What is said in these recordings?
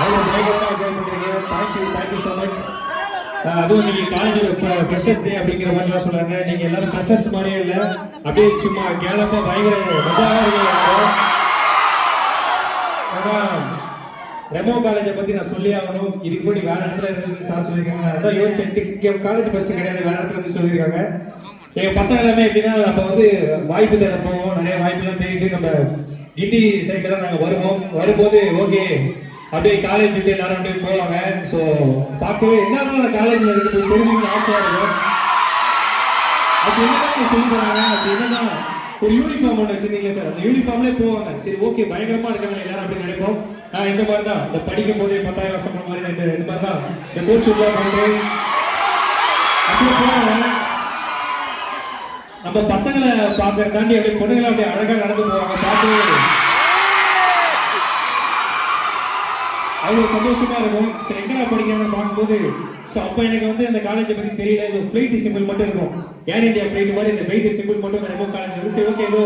அவ்வளோ பயங்கரமாக என்ஜாய் பண்ணுறீங்க. Thank you so much. அதுவும் நீங்கள் காலேஜில் ஃப்ரெஷர்ஸ் டே அப்படிங்கிற மாதிரிலாம் சொல்கிறாங்க. நீங்கள் எல்லாரும் ஃப்ரெஷர்ஸ் மாதிரியே இல்லை, அப்படியே சும்மா கேலப்பாக பயங்கர மஜாவாக இருக்கீங்க. ஆனால் ரெமோ காலேஜை பற்றி நான் சொல்லி ஆகணும். இதுக்கு முன்னாடி வேறு இடத்துல இருந்து சார் சொல்லியிருக்காங்க. நான் அதான் யோசிச்சேன், காலேஜ் ஃபஸ்ட்டு கிடையாது, வேறு இடத்துல இருந்து சொல்லியிருக்காங்க. எங்கள் பசங்க எல்லாமே எப்படின்னா, நம்ம வந்து வாய்ப்பு தேட போவோம், நிறைய வாய்ப்புலாம் தேடிட்டு நம்ம கிண்டி சைடில் தான் நாங்கள் வரும்போது ஓகே அப்படியே காலேஜ் விட்டு எல்லாரும் அப்படியே போவாங்க. ஸோ பார்க்கவே என்னன்னா அந்த காலேஜில் இருக்குது தெரிஞ்சுக்கணும்னு ஆசையாக இருக்கும். அப்படி என்னதான் சொல்லி தராங்க, அப்படி என்னன்னா ஒரு யூனிஃபார்ம் ஒன்று வச்சிருந்தீங்களே சார், அந்த யூனிஃபார்ம்லேயே போவாங்க. சரி ஓகே பயங்கரமாக இருக்காங்க எல்லாரும் அப்படி நினைப்போம். இந்த மாதிரி தான் இந்த படிக்கும் போதே 10,000 வருஷம் மாதிரி இந்த மாதிரி தான் இந்த கோச் ஷூட்லாம் பண்ணிட்டு அப்படியே போவாங்க. நம்ம பசங்களை பார்க்கறதாண்டி அப்படியே பொண்ணுங்களை அப்படியே அழகாக நடந்து போவாங்க. பார்த்து அவ்வளோ சந்தோஷமா இருக்கும். சரி எங்கடா படிக்கணும்னு பார்க்கும்போது ஸோ அப்போ எனக்கு வந்து அந்த காலேஜை பற்றி தெரியல. இது ஃப்ளைட் சிம்பிள் மட்டும் இருக்கும், ஏர் இந்தியா ஃப்ளைட் மாதிரி இந்த ஃப்ளைட் சிம்பிள் மட்டும் ரெமோ காலேஜ் வந்து சரி ஓகே ஏதோ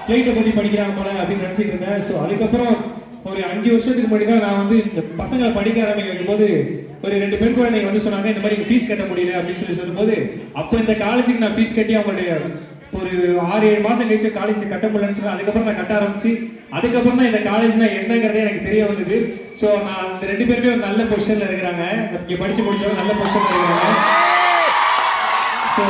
ஃப்ளைட்டை பற்றி படிக்கிறாங்க போல அப்படின்னு நினச்சிட்டு இருந்தேன். ஸோ அதுக்கப்புறம் ஒரு 5 வருஷத்துக்கு முன்னாடி தான் நான் வந்து இந்த பசங்களை படிக்க ஆரம்பிக்கும் போது ஒரு 2 பெண் குழந்தைங்க வந்து சொன்னாங்க இந்த மாதிரி ஃபீஸ் கட்ட முடியல அப்படின்னு சொல்லும்போது அப்போ இந்த காலேஜுக்கு நான் ஃபீஸ் கட்டி அவங்களுடைய ஒரு 6-7 மாதம் கழிச்சு காலேஜ் கட்ட முடியலன்னு சொல்லி அதுக்கப்புறம் நான் கட்ட ஆரம்பிச்சு அதுக்கப்புறம் தான் இந்த காலேஜ்னா என்னங்கிறதே எனக்கு தெரிய வந்தது. ஸோ நான் இந்த 2 பேருமே ஒரு நல்ல பொசிஷனில் இருக்கிறாங்க, இங்கே படித்து முடிச்சவங்க நல்ல பொசிஷனில் இருக்கிறாங்க. ஸோ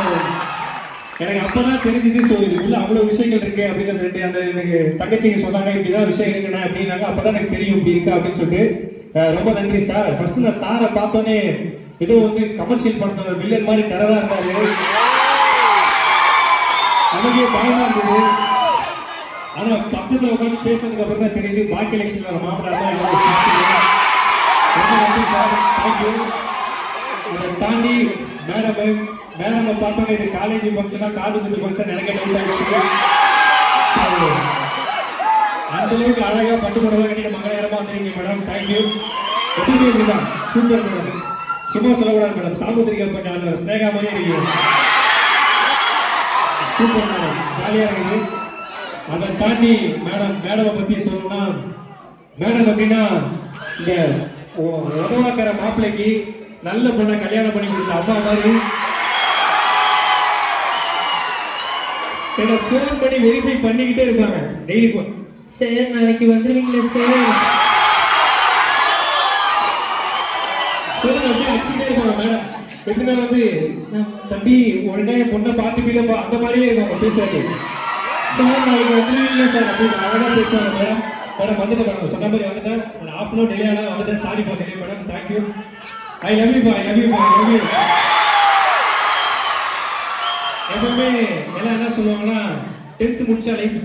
எனக்கு அப்போ தான் தெரிஞ்சுது. ஸோ இதுக்குள்ள அவ்வளோ விஷயங்கள் இருக்கு அப்படின்னு அந்த எனக்கு தங்கச்சிங்க சொன்னாங்க இப்படிதான் விஷயம் இருக்குண்ணா அப்படின்னாங்க. அப்போ தான் எனக்கு தெரியும் இப்படி இருக்கா அப்படின்னு சொல்லிட்டு ரொம்ப நன்றி சார். ஃபர்ஸ்ட் நான் சாரை பார்த்தோன்னே ஏதோ வந்து கமர்ஷியல் படத்தோட வில்லன் மாதிரி டெரரா இருந்தாரு, நமக்கே பயமா இருந்தது. ஆனா பக்கத்துல உட்காந்து பேசுறதுக்கு அப்புறம் தான் தெரியுது பாக்கி எலெக்ஷன்ல மாமனார் தேங்க்யூ. இதை தாண்டி மேடம் பார்த்தோன்னே இது காலேஜ் ஃபங்க்ஷனா காது குத்து ஃபங்க்ஷன் எனக்கு டவுட் ஆயிடுச்சு. அந்த அளவுக்கு அழகா பட்டு படமா கட்டிட்டு மங்களகரமா வந்துருக்கீங்க மேடம். தேங்க்யூ. எப்படி இருக்குதா சூப்பர் மேடம். சும்மா சொல்லக்கூடாது மேடம், சாமுத்திரிகா பண்ண ஸ்னேகா மாதிரியே இருக்கீங்க. சூப்பர் மேடம், ஜாலியா இருக்குது. அதை தாண்டி மேடமை பத்தி சொல்லணும்னா மேடம் அப்படின்னா இந்த உதவாக்கிற மாப்பிள்ளைக்கு நல்ல பொண்ணை கல்யாணம் பண்ணி கொடுத்த அம்மா மாதிரி எனக்கு ஃபோன் பண்ணி வெரிஃபை பண்ணிக்கிட்டே இருப்பாங்க டெய்லி ஃபோன். சார் நாளைக்கு வந்துருவீங்களே சார் அப்படியே அடிச்சுட்டே இருப்பாங்க மேடம். எப்படின்னா வந்து தம்பி ஒழுங்கா என் பொண்ணை பார்த்துப்பீங்கப்பா அந்த மாதிரியே இருக்காங்க பேசுறது. சார் நாளைக்கு வந்துருவீங்களா சார் அப்படின்னு அழகா பேசுவாங்க மேடம். வந்துட்டு மேடம் சொன்ன மாதிரி வந்துட்டேன், ஒரு 1/2 hour டிலே ஆனால் வந்துட்டேன், சாரி பார்த்துட்டேன் madam. Thank you. I love you. எப்பவுமே எல்லாம் என்ன சொல்லுவாங்கன்னா 10th முடிச்சா லைஃப்